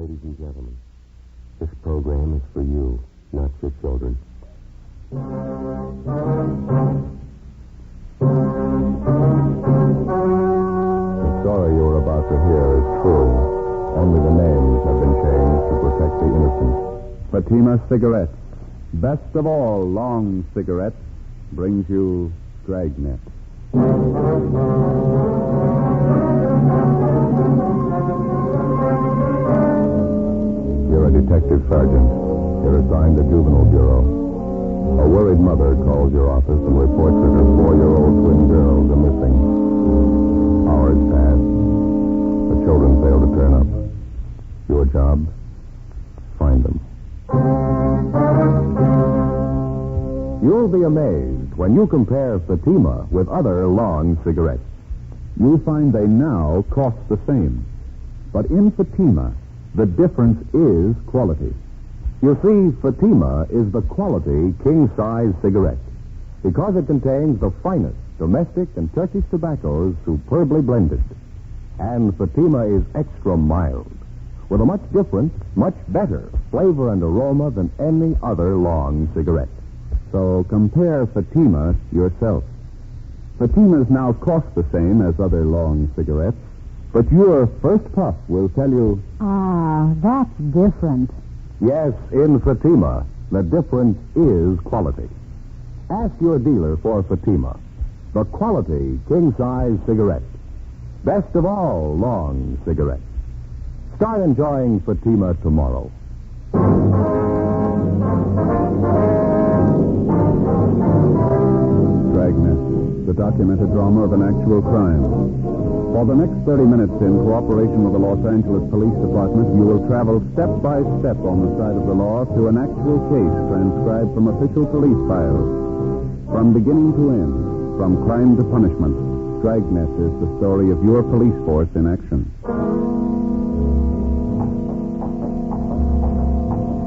Ladies and gentlemen, this program is for you, not your children. The story you're about to hear is true. Only the names have been changed to protect the innocent. Fatima Cigarettes, best of all long cigarettes, brings you Dragnet. You're a detective sergeant. You're assigned to Juvenile Bureau. A worried mother calls your office and reports that her 4-year-old twin girls are missing. Hours pass. The children fail to turn up. Your job? Find them. You'll be amazed when you compare Fatima with other long cigarettes. You'll find they now cost the same. But in Fatima, the difference is quality. You see, Fatima is the quality king-size cigarette because it contains the finest domestic and Turkish tobaccos superbly blended. And Fatima is extra mild with a much different, much better flavor and aroma than any other long cigarette. So compare Fatima yourself. Fatimas now cost the same as other long cigarettes, but your first puff will tell you... Ah, that's different. Yes, in Fatima, the difference is quality. Ask your dealer for Fatima, the quality king-size cigarette. Best of all long cigarettes. Start enjoying Fatima tomorrow. Dragnet, the documented drama of an actual crime. For the next 30 minutes, in cooperation with the Los Angeles Police Department, you will travel step by step on the side of the law through an actual case transcribed from official police files. From beginning to end, from crime to punishment, Dragnet is the story of your police force in action.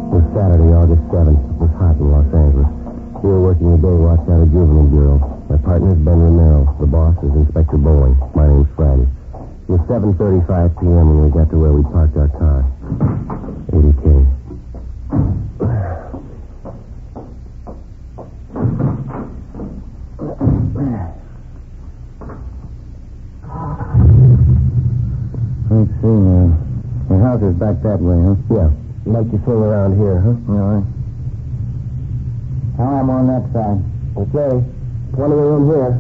It was Saturday, August 7th. It was hot in Los Angeles. We were working a day watch out of Juvenile Bureau. My partner is Ben Romero. The boss is Inspector Bowling. My name's Friday. It was 7:35 p.m. when we got to where we parked our car. 80K. Let's see now. The house is back that way, huh? Yeah. You'd like to swing around here, huh? All right. I'm on that side. Okay. Plenty of room here.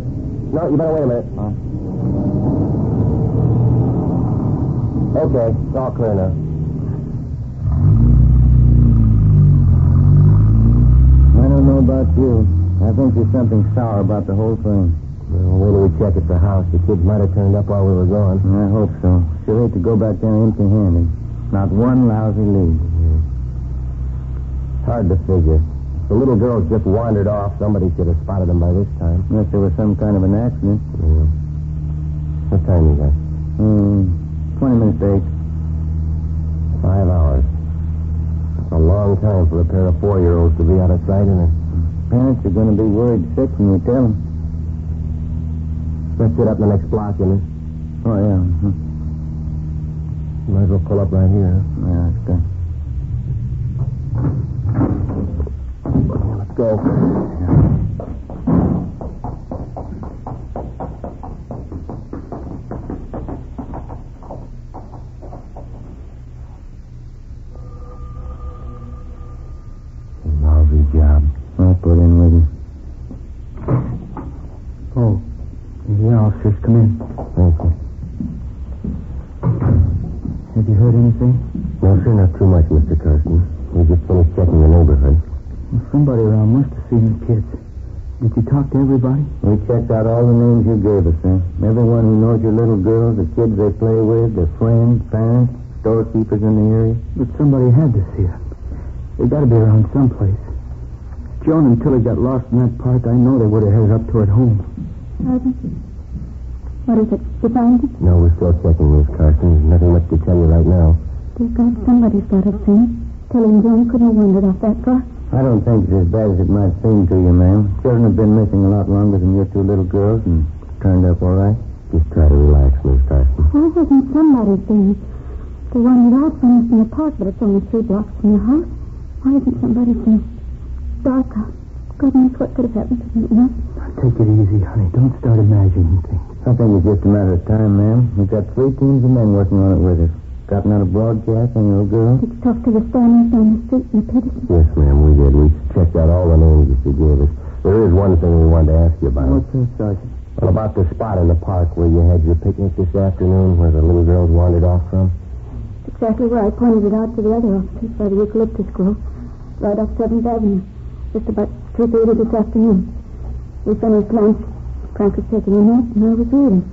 No, you better wait a minute. Okay, it's all clear now. I don't know about you. I think there's something sour about the whole thing. Well, wait till we check at the house. The kids might have turned up while we were gone. I hope so. Sure hate to go back there empty-handed. Not one lousy lead. It's hard to figure. The little girls just wandered off. Somebody should have spotted them by this time. Unless there was some kind of an accident. Yeah. What time you got? 20 minutes to 8. 5 hours. That's a long time for a pair of 4-year-olds to be out of sight, isn't it? Parents are going to be worried sick when we tell them. Let's sit up in the next block, you know. Oh, yeah. Might as well pull up right here, huh? Yeah, that's good. Let's go. Lousy job. I'll put in with you. Oh, the officers, come in. Thank you. Have you heard anything? No, sir, not too much, Mr. Carson. We just finished checking the neighborhood. Well, somebody around must have seen the kids. Did you talk to everybody? We checked out all the names you gave us, sir. Everyone who knows your little girls, the kids they play with, their friends, parents, storekeepers in the area. But somebody had to see them. They got to be around someplace. Joan and Tilly got lost in that park. I know they would have headed up toward home. What is it? You find it? No, we're still checking, Miss Carson. There's nothing much to tell you right now. Dear God, somebody's got to seen. Tilly and Joan couldn't have wandered off that far. I don't think it's as bad as it might seem to you, ma'am. Children have been missing a lot longer than your two little girls and turned up all right. Just try to relax, Miss Carson. Why wasn't somebody seen? They wandered out from us in the park, but it's only 3 blocks from your house. Why isn't somebody seen? Dark out. Goodness, what could have happened to me? Take it easy, honey. Don't start imagining things. I think it's just a matter of time, ma'am. We've got 3 teams of men working on it with us. Got another broadcast on your girl? Did you talk to the Stanners down the street in the Peterson? Yes, ma'am, we did. We checked out all the names that you gave us. There is one thing we wanted to ask you about. What's that, Sergeant? Well, about the spot in the park where you had your picnic this afternoon, where the little girls wandered off from. It's exactly where I pointed it out to the other officers by the eucalyptus grove, right off 7th Avenue, just about 3:30 this afternoon. We finished lunch. Frank was taking a nap, and I was reading.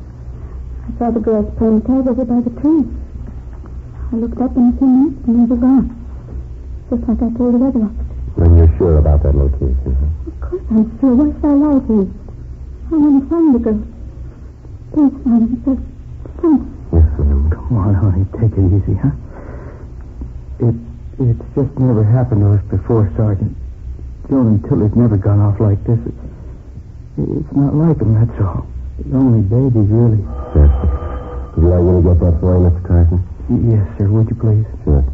I saw the girls playing tag over by the tree. I looked up in a few minutes, and they were gone. Just like I told the other officers. Then you're sure about that location, huh? Of course I'm sure. Why should I lie to you? I want to find the girl. Please, Madam, just please. Yes, ma'am. Come on, honey. Take it easy, huh? It's just never happened to us before, Sergeant. Joan and Tilly's never gone off like this. It's not like them, that's all. They're only babies, really. Yes. Would you like me to get that for you, Mr. Carson? Yes, sir. Would you please? Sure.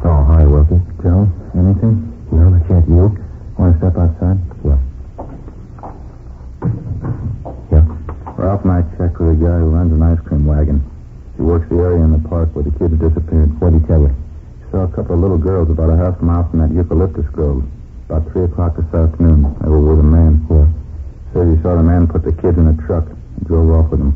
Oh, hi, Wilkie. Joe, anything? No, not yet. You? Want to step outside? Yeah. Yeah? Ralph and I checked with a guy who runs an ice cream wagon. He works the area in the park where the kids disappeared. What did he tell you? He saw a couple of little girls about a half mile from that eucalyptus grove. About 3 o'clock this afternoon. They were with a man. Yeah. Says he saw the man put the kids in a truck and drove off with them.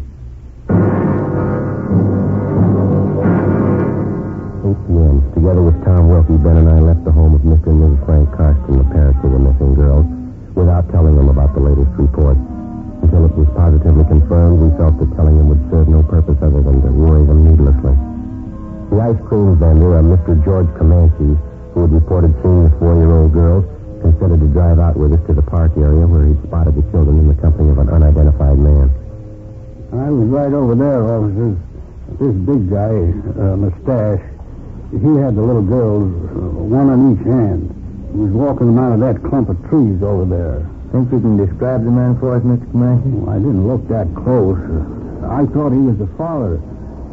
8 p.m. Together with Tom Wilkie, Ben and I left the home of Mr. and Mrs. Frank Karsten, the parents of the missing girls, without telling them about the latest report. Until it was positively confirmed, we felt that telling them would serve no purpose other than to worry them needlessly. The ice cream vendor, Mr. George Comanche, who had reported seeing the 4-year-old girls, considered to drive out with us to the park area where he'd spotted the children in the company of an unidentified man. I was right over there, officers. This big guy, mustache, he had the little girls, one on each hand. He was walking them out of that clump of trees over there. Think you can describe the man for us, Mr. Comanche? I didn't look that close. I thought he was the father.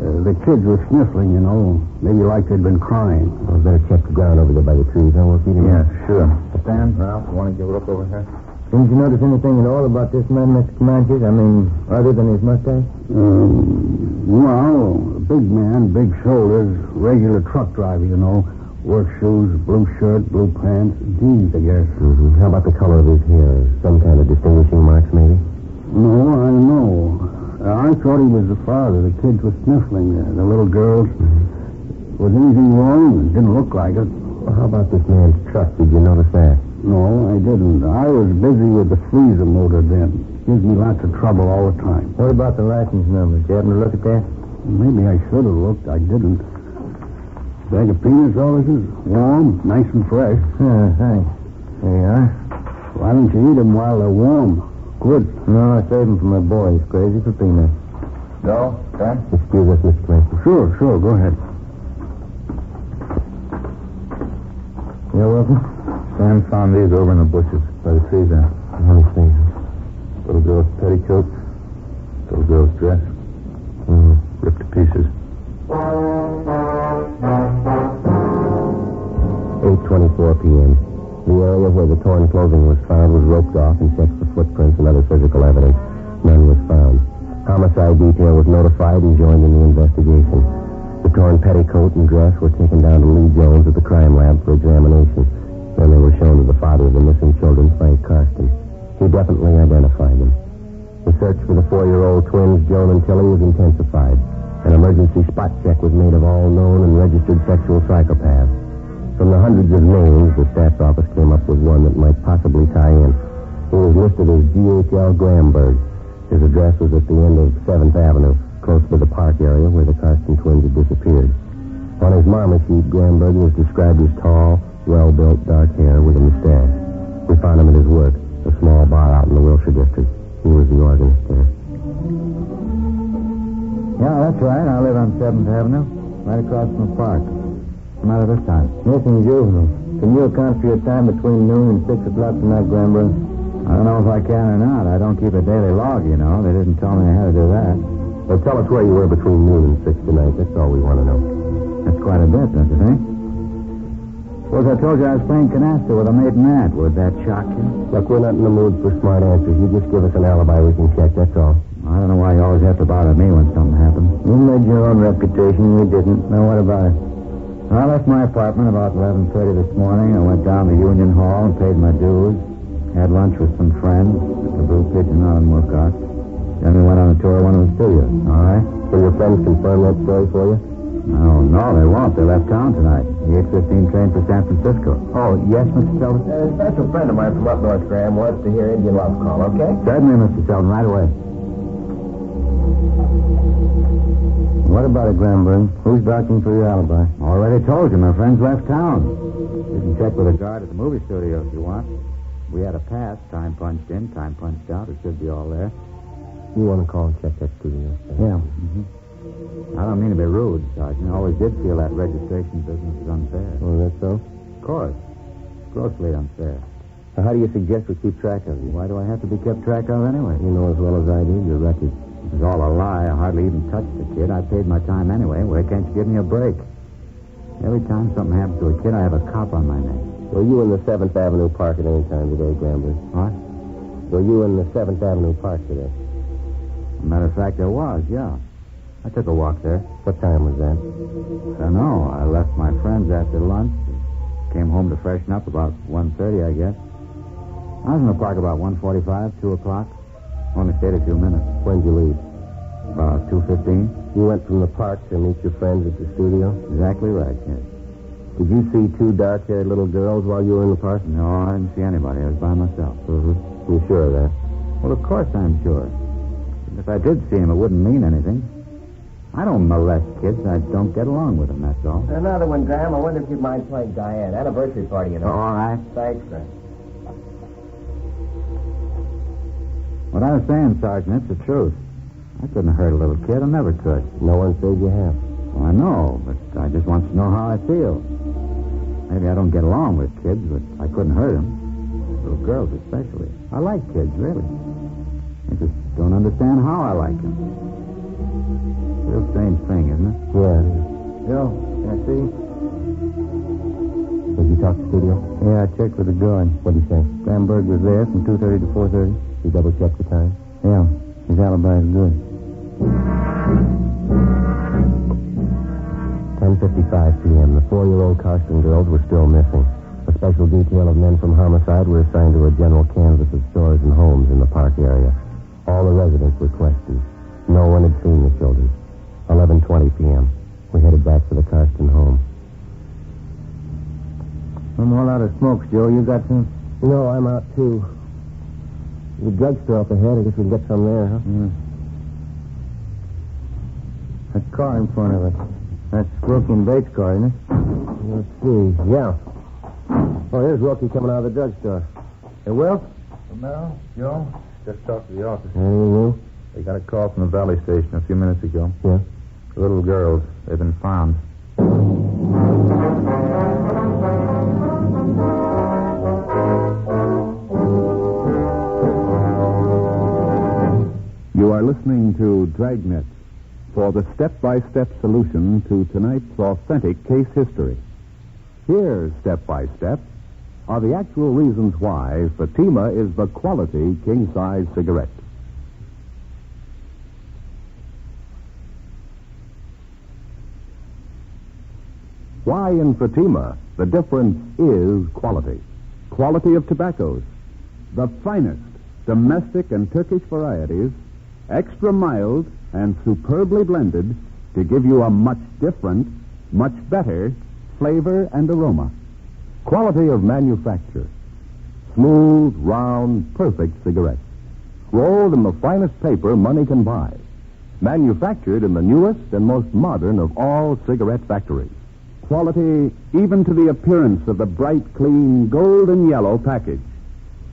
The kids were sniffling, you know. Maybe like they'd been crying. Well, better check the ground over there by the trees, huh, Wilkie? Yeah, sure. Stan, Ralph, want to give a look over here? Didn't you notice anything at all about this man, Mr. Comanche? I mean, other than his mustache? Well, big man, big shoulders, regular truck driver, you know. Work shoes, blue shirt, blue pants, jeans, I guess. Mm-hmm. How about the color of his hair? Some kind of distinguishing marks, maybe? No, I don't know. I thought he was the father. The kids were sniffling, the little girls. Was anything wrong? It didn't look like it. Well, how about this man's truck? Did you notice that? No, I didn't. I was busy with the freezer motor then. Gives me lots of trouble all the time. What about the license number? Did you happen to look at that? Maybe I should have looked. I didn't. Bag of peanuts, officers? Warm, nice and fresh. Thanks. There you are. Why don't you eat them while they're warm? Good. No, I saved them for my boy. He's crazy for peanuts. Joe, Stan? Excuse us, Mr. Clancy. Sure, go ahead. Yeah, Wilson? Stan found these over in the bushes by the trees there. Let me see. Little girl's petticoat, little girl's dress. Ripped to pieces. 8:24 p.m. The area where the torn clothing was found was roped off and checked for footprints and other physical evidence. None was found. Homicide detail was notified and joined in the investigation. The torn petticoat and dress were taken down to Lee Jones at the crime lab for examination. Then they were shown to the father of the missing children, Frank Karsten. He definitely identified them. The search for the 4-year-old twins, Joan and Tilly, was intensified. An emergency spot check was made of all known and registered sexual psychopaths. From the hundreds of names, the staff's office came up with one that might possibly tie in. He was listed as G.H.L. Gramberg. His address was at the end of 7th Avenue, close to the park area where the Karsten twins had disappeared. On his mama sheet, Gramberg was described as tall, well-built, dark hair with a mustache. We found him at his work, a small bar out in the Wilshire district. He was the organist there. Yeah, that's right. I live on 7th Avenue, right across from the park. What's the matter this time? Missing juvenile. Can you account for your time between noon and 6 o'clock tonight, Gramberg? I don't know if I can or not. I don't keep a daily log, you know. They didn't tell me I had to do that. Well, tell us where you were between noon and 6 tonight. That's all we want to know. That's quite a bit, don't you think? Suppose I told you I was playing canasta with a maiden aunt. Would that shock you? Look, we're not in the mood for smart answers. You just give us an alibi we can check, that's all. I don't know why you always have to bother me when something happens. You made your own reputation. You didn't. Now, what about it? I left my apartment about 11:30 this morning. I went down to Union Hall and paid my dues. Had lunch with some friends at the Blue Pigeon out in Wilcox. Then we went on a tour of one of the studios. All right? Will your friends confirm that story for you? No, they won't. They left town tonight. The 8:15 train for San Francisco. Oh, yes, Mr. Selden? A special friend of mine from up north, Graham, wants to hear Indian Love Call, okay? Certainly, Mr. Selden, right away. What about it, Gramberg? Who's vouching for your alibi? Already told you. My friends left town. You can check with a guard at the movie studio if you want. We had a pass. Time punched in, time punched out. It should be all there. You want to call and check that studio? Yeah. Mm-hmm. I don't mean to be rude, Sergeant. I always did feel that registration business is unfair. Oh, that's so? Of course. Grossly unfair. Now, how do you suggest we keep track of you? Why do I have to be kept track of anyway? You know as well as I do, your record. It was all a lie. I hardly even touched the kid. I paid my time anyway. Why can't you give me a break? Every time something happens to a kid, I have a cop on my neck. Were you in the 7th Avenue Park at any time today, Gramberg? What? Were you in the 7th Avenue Park today? As a matter of fact, there was, yeah. I took a walk there. What time was that? I don't know. I left my friends after lunch. Came home to freshen up about 1:30, I guess. I was in the park about 1:45, 2 o'clock. Only stayed a few minutes. When'd you leave? About 2:15. You went from the park to meet your friends at the studio? Exactly right, yes. Did you see 2 dark-haired little girls while you were in the park? No, I didn't see anybody. I was by myself. Mm-hmm. You sure of that? Well, of course I'm sure. If I did see him, it wouldn't mean anything. I don't molest kids. I don't get along with them, that's all. Another one, Graham. I wonder if you'd mind playing Diane. Anniversary party, you know. Oh, all right. Thanks, Graham. What I was saying, Sergeant, it's the truth. I couldn't hurt a little kid. I never could. No one said you have. Well, I know, but I just want to know how I feel. Maybe I don't get along with kids, but I couldn't hurt them. Little girls especially. I like kids, really. I just don't understand how I like them. Real strange thing, isn't it? Yeah. Joe, can I see? Did you talk to the studio? Yeah, I checked with the guard. What did he say? Gramberg was there from 2:30 to 4:30. You double-checked the time? Yeah, his alibi is good. 10:55 p.m. The 4-year-old Carson girls were still missing. A special detail of men from homicide were assigned to a general canvass of stores and homes in the park area. All the residents were questioned. No one had seen the children. 11:20 p.m. We headed back to the Carston home. No more lot of smokes, Joe. You got some? No, I'm out, too. The drugstore up ahead. I guess we can get some there, huh? Yeah. That car in front of us. That's Wilkie and Bates' car, isn't it? Let's see. Yeah. Oh, here's Wilkie coming out of the drugstore. Hey, Will? Mel, Joe, just talked to the office. Anything new? They got a call from the Valley Station a few minutes ago. Yeah? The little girls, they've been found. You are listening to Dragnet for the step-by-step solution to tonight's authentic case history. Here, step-by-step, are the actual reasons why Fatima is the quality king-size cigarette. Why in Fatima the difference is quality. Quality of tobaccos. The finest domestic and Turkish varieties, extra mild and superbly blended to give you a much different, much better flavor and aroma. Quality of manufacture. Smooth, round, perfect cigarettes. Rolled in the finest paper money can buy. Manufactured in the newest and most modern of all cigarette factories. Quality even to the appearance of the bright, clean, golden yellow package.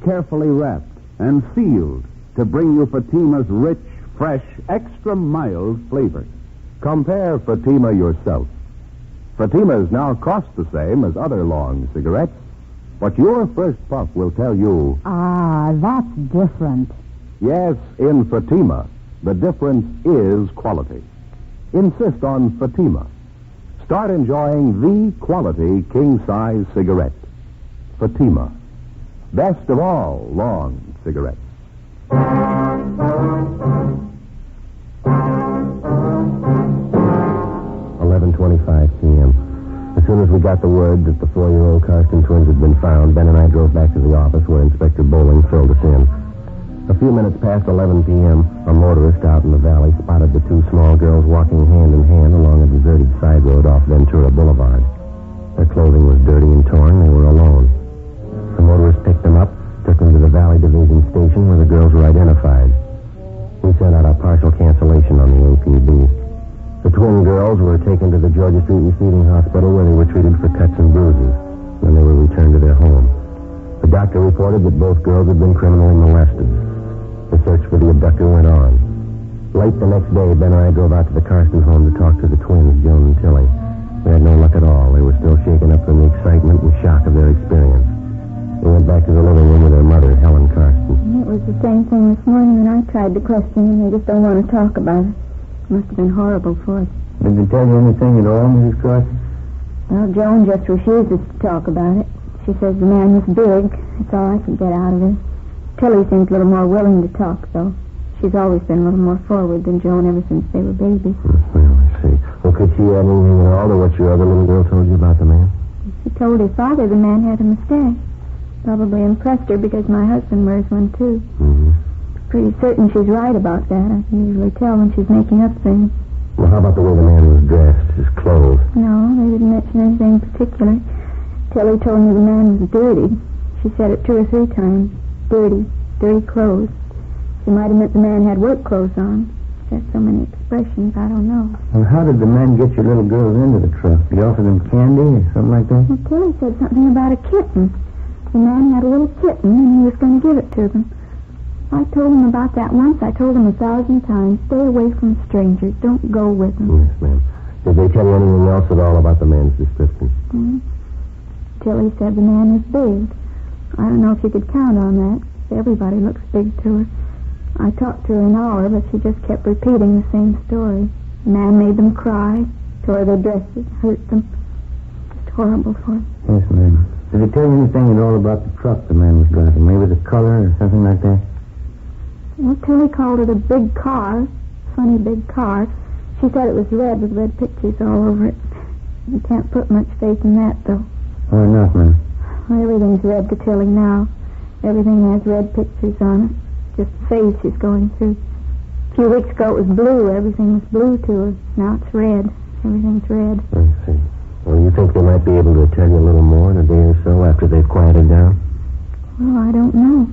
Carefully wrapped and sealed to bring you Fatima's rich, fresh, extra mild flavor. Compare Fatima yourself. Fatimas now cost the same as other long cigarettes, but your first puff will tell you, Ah, that's different. yes, in Fatima, The difference is quality. Insist on Fatima. Start enjoying the quality king-size cigarette. Fatima. Best of all long cigarettes. 11:25 p.m. As soon as we got the word that the 4-year-old Carston twins had been found, Ben and I drove back to the office where Inspector Bowling filled us in. A few minutes past 11 p.m., a motorist out in the valley spotted the two small girls walking hand in hand along a deserted side road off Ventura Boulevard. Their clothing was dirty and torn. They were alone. The motorist picked them up, took them to the Valley Division station where the girls were identified. We sent out a partial cancellation on the APB. The twin girls were taken to the Georgia Street Receiving Hospital where they were treated for cuts and bruises. Then they were returned to their home. The doctor reported that both girls had been criminally molested. The search for the abductor went on. Late the next day, Ben and I drove out to the Carston home to talk to the twins, Joan and Tilly. We had no luck at all. They were still shaken up from the excitement and shock of their experience. They went back to the living room with their mother, Helen Carston. It was the same thing this morning when I tried to question them. They just don't want to talk about it. It must have been horrible for us. Did they tell you anything at all, Mrs. Carston? Well, Joan just refuses to talk about it. She says the man was big. That's all I could get out of her. Tilly seems a little more willing to talk, though. She's always been a little more forward than Joan ever since they were babies. Well, I see. Well, could she add anything at all to what your other little girl told you about the man? She told her father the man had a mustache. Probably impressed her because my husband wears one, too. Mm-hmm. Pretty certain she's right about that. I can usually tell when she's making up things. Well, how about the way the man was dressed, his clothes? No, they didn't mention anything particular. Tilly told me the man was dirty. She said it 2 or 3 times. Dirty clothes. She might have meant the man had work clothes on. There's so many expressions, I don't know. Well, how did the man get your little girls into the truck? Did he offer them candy or something like that? Well, Tilly said something about a kitten. The man had a little kitten, and he was going to give it to them. I told him about that once. I told him 1,000 times, stay away from strangers. Don't go with them. Yes, ma'am. Did they tell you anything else at all about the man's description? Mm-hmm. Tilly said the man was big. I don't know if you could count on that. Everybody looks big to her. I talked to her an hour, but she just kept repeating the same story. The man made them cry, tore their dresses, hurt them. Just horrible for them. Yes, ma'am. Did he tell you anything at all about the truck the man was driving? Maybe the color or something like that? Well, Tilly called it a big car. Funny big car. She said it was red with red pictures all over it. You can't put much faith in that, though. Why not, ma'am? Well, everything's red to Tilly now. Everything has red pictures on it. Just the phase she's going through. A few weeks ago it was blue. Everything was blue to her. Now it's red. Everything's red. I see. Well, you think they might be able to tell you a little more in a day or so after they've quieted down? Well, I don't know.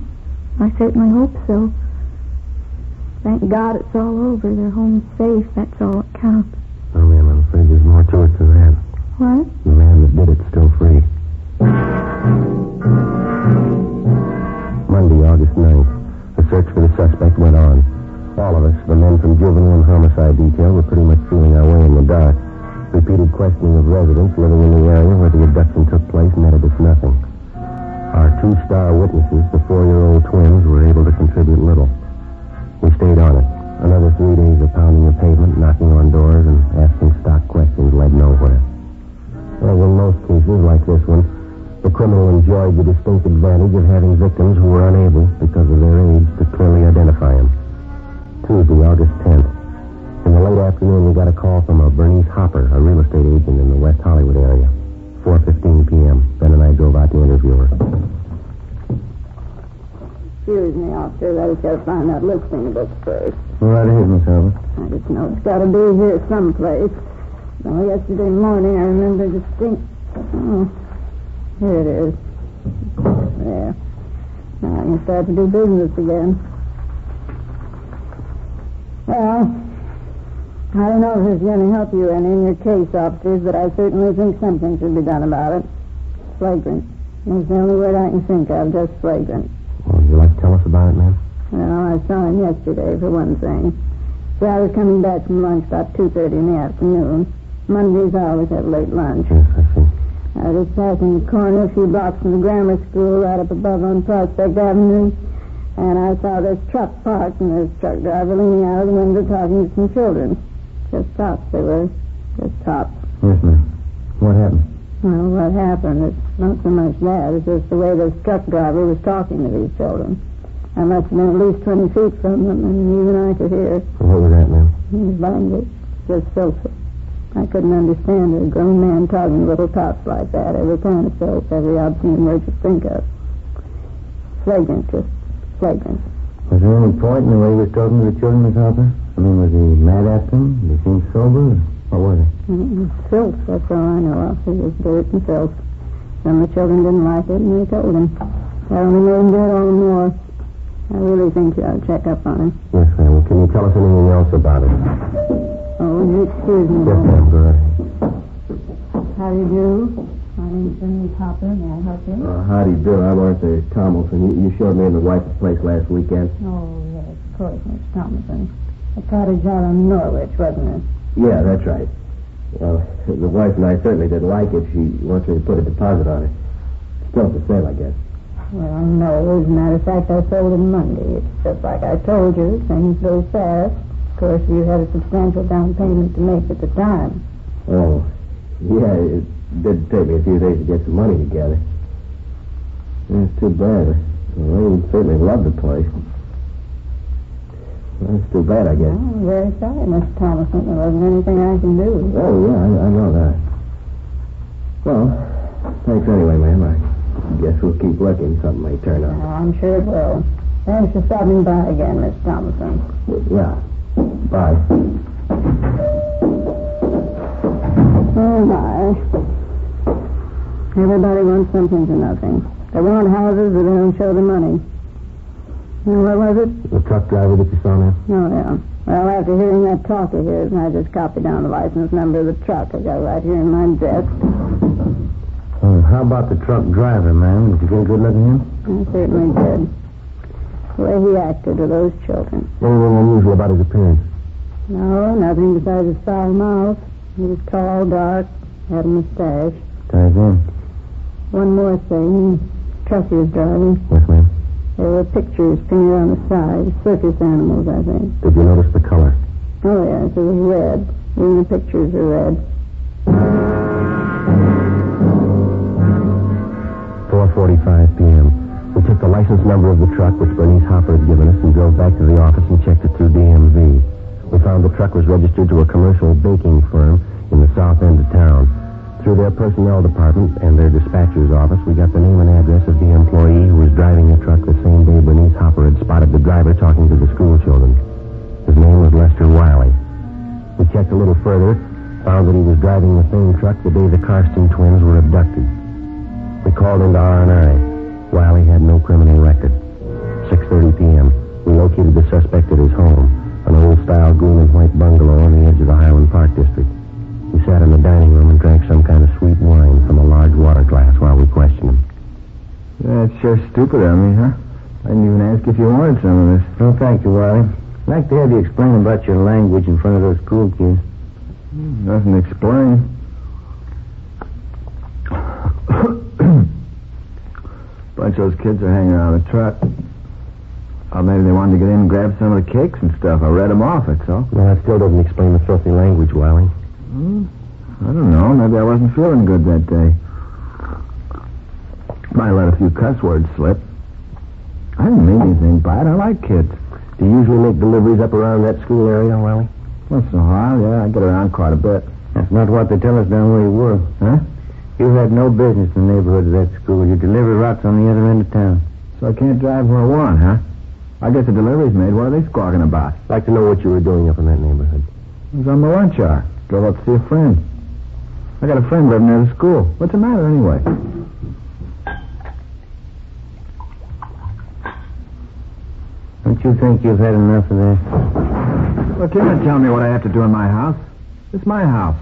I certainly hope so. Thank God it's all over. Their home's safe. That's all that counts. Oh, ma'am, I'm afraid there's more to it than that. What? The man that did it's still free. Monday, August 9th. The search for the suspect went on. All of us, the men from juvenile and homicide detail, were pretty much feeling our way in the dark. Repeated questioning of residents living in the area where the abduction took place netted us nothing. Our 2-star witnesses, the 4-year-old twins, were able to contribute little. We stayed on it. Another 3 days of pounding the pavement, knocking on doors, and asking stock questions led nowhere. Well, in most cases, like this one, the criminal enjoyed the distinct advantage of having victims who were unable, because of their age, to clearly identify him. Tuesday, August 10th. In the late afternoon, we got a call from a Bernice Hopper, a real estate agent in the West Hollywood area. 4:15 p.m. Ben and I drove out to interview her. Excuse me, officer. I just got to find that listing book first. All right ahead, Miss Albert. I just know it's got to be here someplace. Well, yesterday morning, I remember distinct... Oh, here it is. There. Now I can start to do business again. Well, I don't know if this is going to help you any in your case, officers, but I certainly think something should be done about it. Flagrant. That's the only word I can think of, just flagrant. Well, would you like to tell us about it, ma'am? Well, I saw him yesterday, for one thing. See, I was coming back from lunch about 2:30 in the afternoon. Mondays I always have late lunch. Yes, I see. I was passing the corner a few blocks from the grammar school right up above on Prospect Avenue. And I saw this truck parked and this truck driver leaning out of the window talking to some children. Just tops, they were. Just tops. Yes, ma'am. What happened? Well, what happened, it's not so much that. It's just the way this truck driver was talking to these children. I must have been at least 20 feet from them, and even I could hear. What was that, ma'am? His language, just filthy. I couldn't understand a grown man talking to little tots like that. Every kind of filth, every obscene word you think of. Flagrant, just flagrant. Was there any point in the way he was talking to the children, Miss Harper? I mean, was he mad at them? Did he seem sober? What was it? Filth, that's all I know of. It was dirt and filth. And the children didn't like it, and they told him. That only made him do it all the more. I really think you ought to check up on him. Yes, ma'am. Can you tell us anything else about it? Oh, you excuse me. Yes, ma'am. Go ahead. How do you do? My name's Bernice Hopper. May I help you? How do you do? I'm Arthur Tomlinson. You showed me and the wife's place last weekend. Oh, yes, of course, Miss Thompson. The cottage out on Norwich, wasn't it? Yeah, that's right. Well, the wife and I certainly didn't like it. She wants me to put a deposit on it. Still for sale, I guess. Well, no. As a matter of fact, I sold it Monday. It's just like I told you. Things go fast. Of course, you had a substantial down payment to make at the time. Oh, yeah, it did take me a few days to get some money together. It's too bad. Well, we certainly loved the place. That's too bad, I guess. Oh, I'm very sorry, Mr. Thomason. There wasn't anything I can do. Oh, yeah, I know that. Well, thanks anyway, ma'am. I guess we'll keep looking. Something may turn up. Oh, I'm sure it will. Thanks for stopping by again, Miss Thomason. Yeah. Bye. Oh, my. Everybody wants something for nothing. They want houses, but they don't show the money. What was it? The truck driver that you saw now? Oh, yeah. Well, after hearing that talk of his, I just copied down the license number of the truck. I got it right here in my desk. How about the truck driver, ma'am? Did you get a good look at him? I certainly did. The way he acted to those children. Anything unusual about his appearance? No, nothing besides his foul mouth. He was tall, dark, had a mustache. Tarzan. One more thing. The truck he was driving. Yes, ma'am. There were pictures painted on the side. Circus animals, I think. Did you notice the color? Oh, yes, it was red. Even the pictures are red. 4:45 p.m. We took the license number of the truck, which Bernice Hopper had given us, and drove back to the office and checked it through DMV. We found the truck was registered to a commercial baking firm in the south end of town. Through their personnel department and their dispatcher's office, we got the name and address of the employee who was driving the truck the same day Bernice Hopper had spotted the driver talking to the school children. His name was Lester Wiley. We checked a little further, found that he was driving the same truck the day the Karsten twins were abducted. We called into R&I. Wiley had no criminal record. 6:30 p.m. We located the suspect at his home, an old-style green and white bungalow on the edge of the Highland Park district. He sat in the dining room and drank some kind of sweet wine from a large water glass while we questioned him. That's sure stupid of me, huh? I didn't even ask if you wanted some of this. Oh, thank you, Wiley. I'd like to have you explain about your language in front of those school kids. Nothing to explain. Bunch of those kids are hanging around the truck. Oh, maybe they wanted to get in and grab some of the cakes and stuff. I read them off, that's all. Well, that still doesn't explain the filthy language, Wiley. I don't know. Maybe I wasn't feeling good that day. Might let a few cuss words slip. I didn't mean anything by it. I like kids. Do you usually make deliveries up around that school area, Wiley? Once in a while, yeah. I get around quite a bit. That's not what they tell us down where you were. Huh? You had no business in the neighborhood of that school. Your delivery route's on the other end of town. So I can't drive where I want, huh? I guess the delivery's made. What are they squawking about? I'd like to know what you were doing up in that neighborhood. I was on my lunch hour. Drove up to see a friend. I got a friend living near the school. What's the matter, anyway? Don't you think you've had enough of that? Look, you're not telling me what I have to do in my house. It's my house.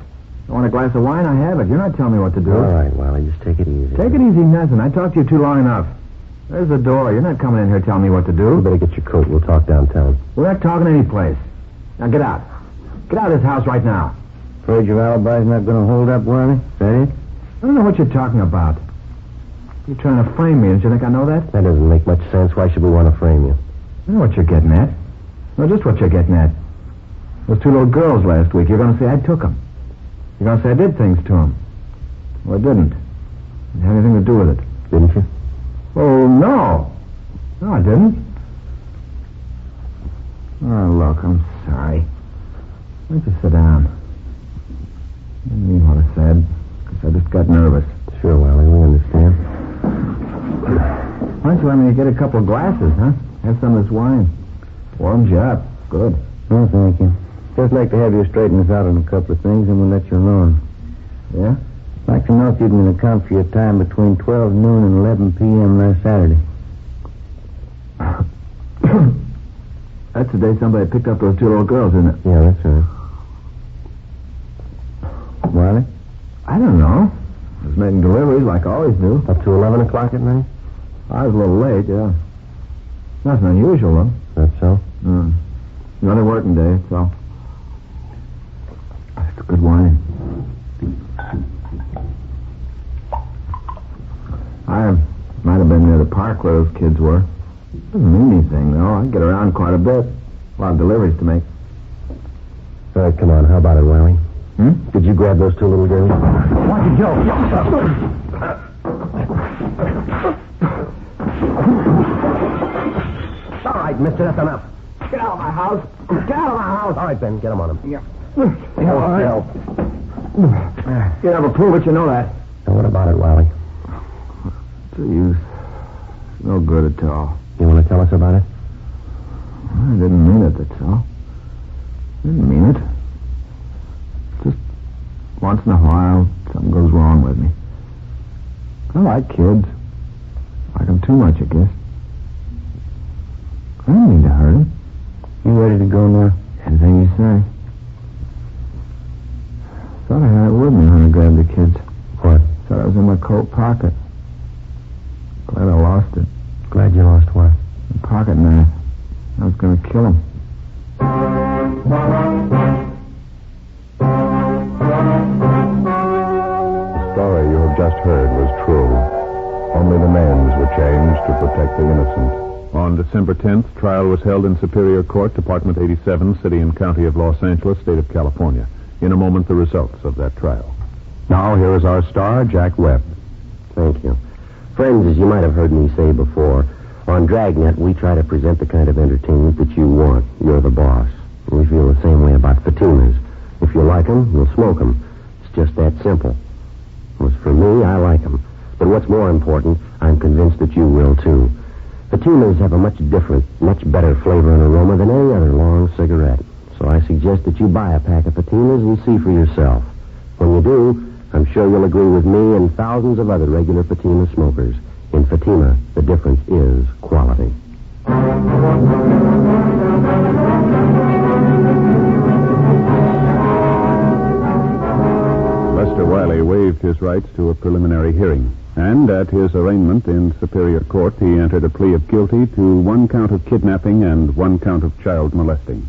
I want a glass of wine, I have it. You're not telling me what to do. All right, Wiley, just take it easy. Take it easy, nothing. I talked to you too long enough. There's the door. You're not coming in here telling me what to do. You better get your coat. We'll talk downtown. We're not talking any place. Now get out. Get out of this house right now. Afraid your alibi's not going to hold up, Wiley? Is that it? I don't know what you're talking about. You're trying to frame me. Don't you think I know that? That doesn't make much sense. Why should we want to frame you? I know what you're getting at. No, just what you're getting at. Those two little girls last week, you're going to say I took them. You're going to say I did things to them. Well, I didn't. It had anything to do with it. Didn't you? Oh, no. No, I didn't. Oh, look, I'm sorry. Why don't you sit down? I didn't mean what I said, because I just got nervous. Sure, Wiley, we understand. Why don't you let me get a couple of glasses, huh? Have some of this wine. Warms you up. Good. No, thank you. Just like to have you straighten us out on a couple of things, and we'll let you alone. Yeah? I'd like to know if you can account for your time between 12 noon and 11 p.m. last Saturday. That's the day somebody picked up those two little girls, isn't it? Yeah, that's right. Wiley? I don't know. I was making deliveries like I always do. Up to 11 o'clock at night? I was a little late, yeah. Nothing unusual, though. That's so? Another working day, that's all. That's a good wine. I might have been near the park where those kids were. Doesn't mean anything, though. I get around quite a bit. A lot of deliveries to make. All right, come on. How about it, Wiley? Did you grab those two little girls? Watch it, Joe. All right, mister, that's enough. Get out of my house. Get out of my house. All right, Ben, get him on him. Yeah. All right. You never prove it, you know that. Now, what about it, Wiley? What's the use? No good at all. You want to tell us about it? I didn't mean it, that's all. Didn't mean it. Just once in a while, something goes wrong with me. I like kids. I like them too much, I guess. I didn't mean to hurt them. You ready to go now? Anything you say. Thought I had it with me when I grabbed the kids. What? Thought it was in my coat pocket. Glad I lost it. Glad you lost what? The pocket knife. I was going to kill him. The story you have just heard was true. Only the names were changed to protect the innocent. On December 10th, trial was held in Superior Court, Department 87, City and County of Los Angeles, State of California. In a moment, the results of that trial. Now, here is our star, Jack Webb. Thank you. Friends, as you might have heard me say before, on Dragnet, we try to present the kind of entertainment that you want. You're the boss. We feel the same way about Fatimas. If you like them, you'll smoke them. It's just that simple. As for me, I like them. But what's more important, I'm convinced that you will, too. Fatimas have a much different, much better flavor and aroma than any other long cigarette. So I suggest that you buy a pack of Fatimas and see for yourself. When you do, I'm sure you'll agree with me and thousands of other regular Fatima smokers. In Fatima, the difference is quality. Lester Wiley waived his rights to a preliminary hearing. And at his arraignment in Superior Court, he entered a plea of guilty to 1 count of kidnapping and 1 count of child molesting.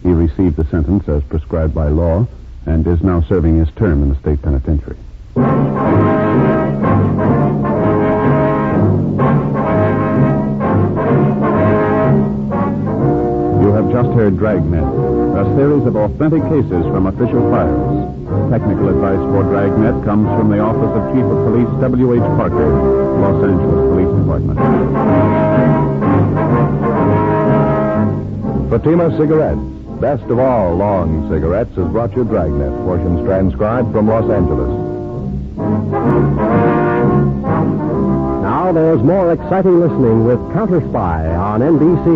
He received the sentence as prescribed by law and is now serving his term in the state penitentiary. You have just heard Dragnet, a series of authentic cases from official files. Technical advice for Dragnet comes from the Office of Chief of Police W.H. Parker, Los Angeles Police Department. Fatima Cigarettes, best of all long cigarettes, has brought you Dragnet, portions transcribed from Los Angeles. Now there's more exciting listening with Counter Spy on NBC.